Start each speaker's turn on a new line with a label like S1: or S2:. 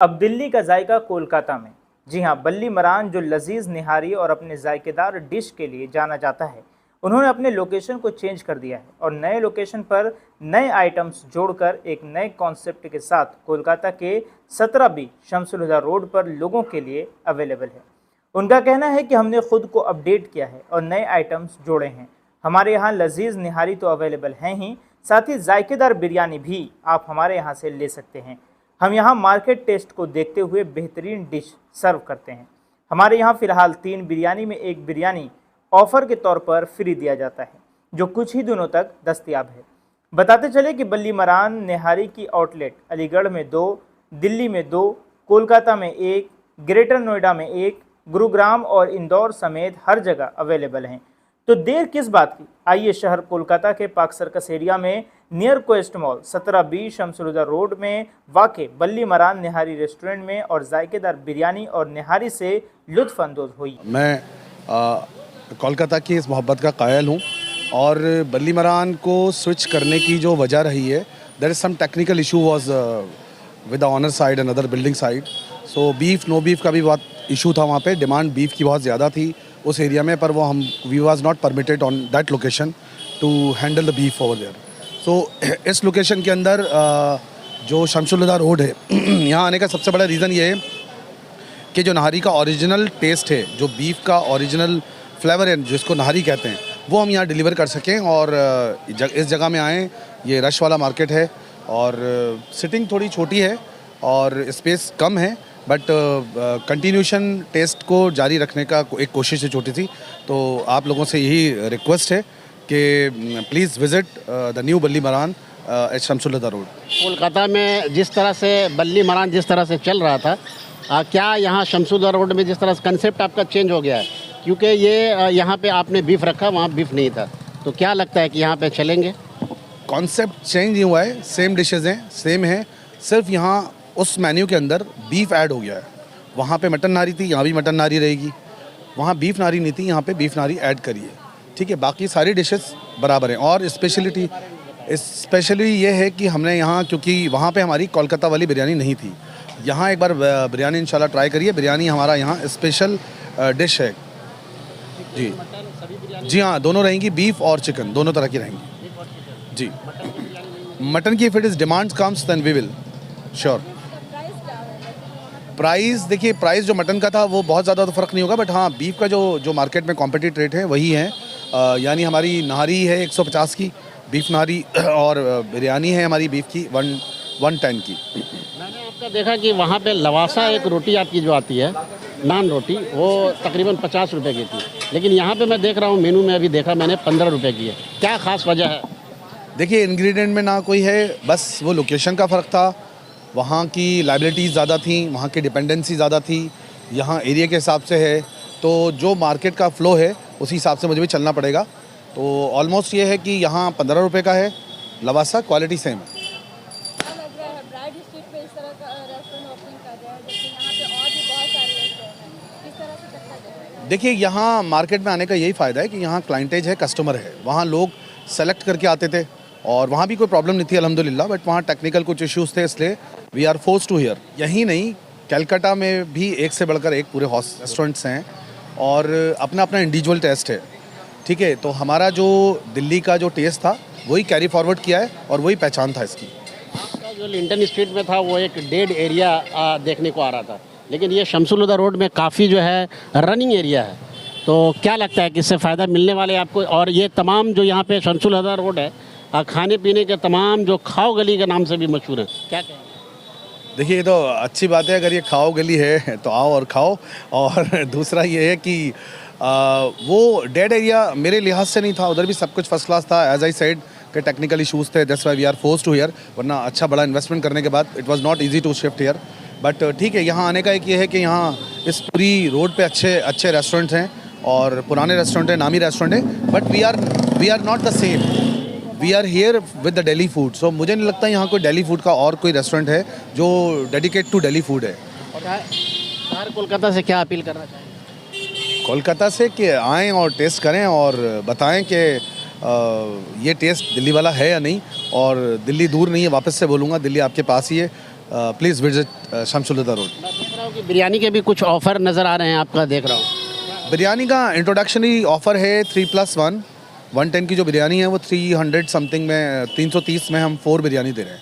S1: अब दिल्ली का जायका कोलकाता में। जी हाँ, बल्ली मरान जो लजीज निहारी और अपने जायकेदार डिश के लिए जाना जाता है, उन्होंने अपने लोकेशन को चेंज कर दिया है और नए लोकेशन पर नए आइटम्स जोड़कर एक नए कॉन्सेप्ट के साथ कोलकाता के 17B शमसुल हुदा रोड पर लोगों के लिए अवेलेबल है। उनका कहना है कि हमने खुद को अपडेट किया है और नए आइटम्स जोड़े हैं। हमारे यहाँ लजीज निहारी तो अवेलेबल हैं ही, साथ ही जायकेदार बिरयानी भी आप हमारे यहाँ से ले सकते हैं। हम यहाँ मार्केट टेस्ट को देखते हुए बेहतरीन डिश सर्व करते हैं। हमारे यहाँ फ़िलहाल 3 बिरयानी में एक बिरयानी ऑफ़र के तौर पर फ्री दिया जाता है, जो कुछ ही दिनों तक दस्तयाब है। बताते चले कि बल्ली मरान निहारी की आउटलेट अलीगढ़ में 2, दिल्ली में 2, कोलकाता में 1, ग्रेटर नोएडा में 1, गुरुग्राम और इंदौर समेत हर जगह अवेलेबल हैं। तो देर किस बात की, आइए शहर कोलकाता के पार्क सर्कस एरिया में near Quest mall 17B Shamsul Huda road में वाक़े बल्ली मरान निहारी रेस्टोरेंट में और जायकेदार बिरयानी और निहारी से लुत्फ़ अंदोज़ हुई।
S2: मैं कोलकाता की इस मोहब्बत का कायल हूँ और बल्ली मरान को स्विच करने की जो वजह रही है, there is some technical issue was with the owner side and other building side. So beef no beef का भी बहुत इशू था वहाँ पे, डिमांड बीफ की बहुत ज़्यादा थी उस एरिया में, पर वो we was not permitted on that location to handle the beef over there. So इस लोकेशन के अंदर जो शमसुल हुदा रोड है यहाँ आने का सबसे बड़ा रीज़न ये है कि जो नहारी का ओरिजिनल टेस्ट है, जो बीफ का ओरिजिनल फ्लेवर है जिसको नहारी कहते हैं, वो हम यहाँ डिलीवर कर सकें। और इस जगह में आएँ, ये रश वाला मार्केट है और सिटिंग थोड़ी छोटी है और स्पेस कम है, बट कंटिन्यूशन टेस्ट को जारी रखने का एक कोशिश है छोटी सी। तो आप लोगों से यही रिक्वेस्ट है कि प्लीज़ विज़िट द न्यू बल्ली मरान एट शमसुल हुदा रोड।
S3: कोलकाता में जिस तरह से बल्ली मरान जिस तरह से चल रहा था, क्या यहाँ शमसुल हुदा रोड में जिस तरह से कंसेप्ट आपका चेंज हो गया है? क्योंकि ये यहाँ पे आपने बीफ रखा, वहाँ बीफ नहीं था, तो क्या लगता है कि यहाँ पे चलेंगे?
S2: कॉन्सेप्ट चेंज नहीं हुआ है, सेम डिशेज़ हैं, सेम है, सिर्फ यहाँ उस मेन्यू के अंदर बीफ ऐड हो गया है। वहाँ पे मटन नारी थी, यहाँ भी मटन नारी रहेगी। वहाँ बीफ नारी नहीं थी, यहाँ पे बीफ नारी ऐड करिए, ठीक है। बाकी सारी डिशेस बराबर हैं। और स्पेशली ये है कि हमने यहाँ, क्योंकि वहाँ पे हमारी कोलकाता वाली बिरयानी नहीं थी, यहाँ एक बार बिरयानी इंशाल्लाह ट्राई करिए। बिरयानी हमारा यहाँ स्पेशल डिश है जी। जी हाँ, दोनों रहेंगी, बीफ और चिकन दोनों तरह की रहेंगी जी। मटन की if it is demand comes then we will sure. Price देखिए, प्राइस जो मटन का था वो बहुत ज़्यादा तो फ़र्क नहीं होगा, बट हाँ बीफ का जो मार्केट में कॉम्पिटिटिव रेट है वही है। यानी हमारी नहारी है 150 की बीफ नहारी और बिरयानी है हमारी बीफ की 110 की।
S3: मैंने आपका देखा कि वहाँ पे लवासा एक रोटी आपकी जो आती है, नान रोटी, वो तकरीबन 50 रुपये की थी, लेकिन यहाँ पे मैं देख रहा हूँ मेनू में अभी देखा मैंने 15 रुपये की है। क्या ख़ास वजह है?
S2: देखिए, इंग्रेडिएंट में ना कोई है, बस वो लोकेशन का फ़र्क था। वहाँ की लाइबिलिटीज़ ज़्यादा थी, वहाँ की डिपेंडेंसी ज़्यादा थी, यहाँ एरिया के हिसाब से है, तो जो मार्केट का फ़्लो है उसी हिसाब से मुझे भी चलना पड़ेगा। तो ऑलमोस्ट ये है कि यहाँ 15 रुपये का है, लवासा क्वालिटी सेम है। देखिए, यहाँ मार्केट में आने का यही फ़ायदा है कि यहाँ क्लाइंटेज है, कस्टमर है। वहाँ लोग सेलेक्ट करके आते थे और वहाँ भी कोई प्रॉब्लम नहीं थी अल्हम्दुलिल्लाह, बट वहाँ टेक्निकल कुछ इश्यूज़ थे, इसलिए we are force to here. यही नहीं, कलकत्ता में भी एक से बढ़कर एक पूरे रेस्टोरेंट्स हैं और अपना अपना इंडिविजुअल टेस्ट है, ठीक है। तो हमारा जो दिल्ली का जो टेस्ट था वही कैरी फॉरवर्ड किया है और वही पहचान था इसकी।
S3: आपका जो लिंटन स्ट्रीट में था वो एक डेड एरिया देखने को आ रहा था, लेकिन ये शमसुल हुदा रोड में काफ़ी जो है रनिंग एरिया है, तो क्या लगता है कि इससे फ़ायदा मिलने वाले आपको? और ये तमाम जो यहाँ पे शमसुल हुदा रोड है, खाने पीने के तमाम जो खाओ गली के नाम से भी मशहूर है, क्या कहें?
S2: देखिए, ये तो अच्छी बात है, अगर ये खाओ गली है तो आओ और खाओ। और दूसरा ये है कि वो डेड एरिया मेरे लिहाज से नहीं था, उधर भी सब कुछ फर्स्ट क्लास था। एज आई सेड कि टेक्निकल इशूज़ थे, that's why we are forced to here, वरना अच्छा बड़ा इन्वेस्टमेंट करने के बाद it was not easy to shift here. But ठीक है, यहाँ आने का एक ये है कि यहाँ इस पूरी रोड पे अच्छे रेस्टोरेंट्स हैं और पुराने रेस्टोरेंट हैं, नामी रेस्टोरेंट है, but we are not the same, we are here with the Delhi food. So मुझे नहीं लगता यहाँ कोई दिल्ली फूड का और कोई रेस्टोरेंट है जो डेडिकेट टू दिल्ली फूड है।
S3: और कोलकाता से क्या अपील करना चाहिए?
S2: कोलकाता से कि आएँ और टेस्ट करें और बताएं कि ये टेस्ट दिल्ली वाला है या नहीं। और दिल्ली दूर नहीं है, वापस से बोलूँगा, दिल्ली आपके पास ही है। Please visit शमसुल्लुदा road.
S3: मैं देख रहा हूँ कि बिरयानी के भी कुछ ऑफर नज़र आ रहे हैं आपका, देख रहा हूँ।
S2: बिरयानी का इंट्रोडक्शनरी ऑफ़र है 3+1। 110 की जो बिरयानी है वो 300 समथिंग में, 330 में हम 4 बिरयानी दे रहे हैं।